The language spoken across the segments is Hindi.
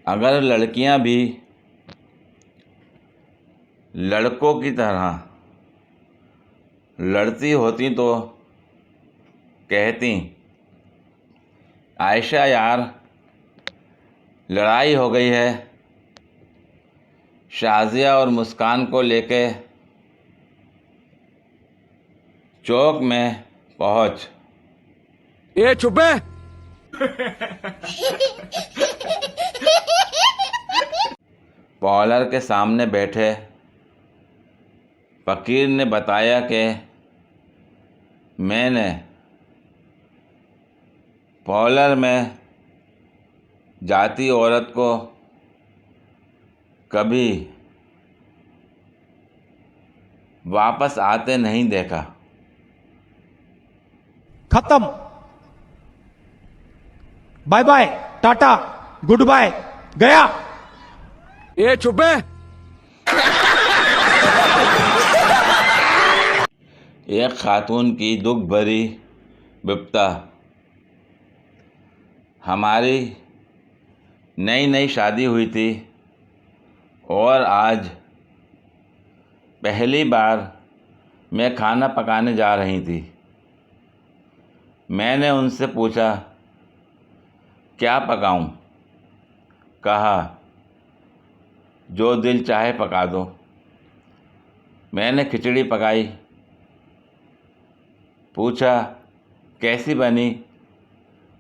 अगर लड़कियां भी लड़कों की तरह लड़ती होती तो कहती, आयशा यार लड़ाई हो गई है शाज़िया और मुस्कान को लेके चौक में पहुंच। ए चुप है। पॉलर के सामने बैठे फ़कीर ने बताया कि मैंने पॉलर में जाती औरत को कभी वापस आते नहीं देखा। खत्म। Bye bye, tata, goodbye, गया। ए चुप है। एक खातून की दुख भरी विपता। हमारी नई नई शादी हुई थी और आज पहली बार मैं खाना पकाने जा रही थी। मैंने उनसे पूछा क्या पकाऊं? कहा जो दिल चाहे पका दो। मैंने खिचड़ी पकाई। पूछा कैसी बनी?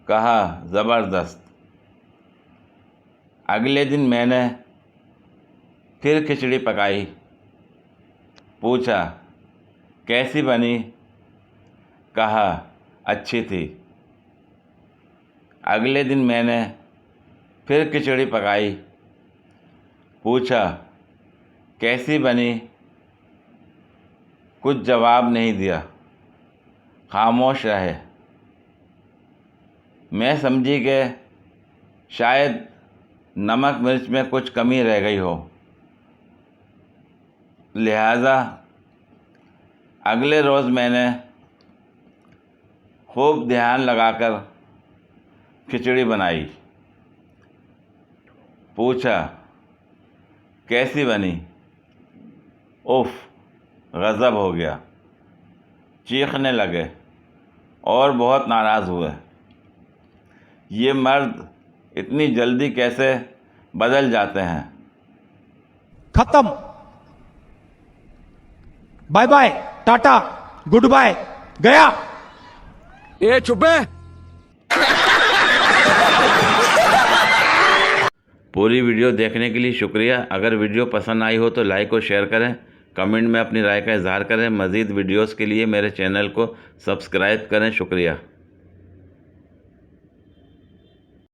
कहा ज़बरदस्त। अगले दिन मैंने फिर खिचड़ी पकाई। पूछा कैसी बनी? कहा अच्छी थी। अगले दिन मैंने फिर खिचड़ी पकाई। पूछा कैसी बनी? कुछ जवाब नहीं दिया, खामोश रहे। मैं समझी कि शायद नमक मिर्च में कुछ कमी रह गई हो, लिहाजा अगले रोज़ मैंने खूब ध्यान लगाकर खिचड़ी बनाई। पूछा कैसी बनी? उफ़, गज़ब हो गया। चीखने लगे और बहुत नाराज़ हुए। ये मर्द इतनी जल्दी कैसे बदल जाते हैं? खत्म। Bye bye, tata, goodbye, गया। ए चुप है। पूरी वीडियो देखने के लिए शुक्रिया। अगर वीडियो पसंद आई हो तो लाइक और शेयर करें, कमेंट में अपनी राय का इजहार करें। मज़ीद वीडियोस के लिए मेरे चैनल को सब्सक्राइब करें। शुक्रिया।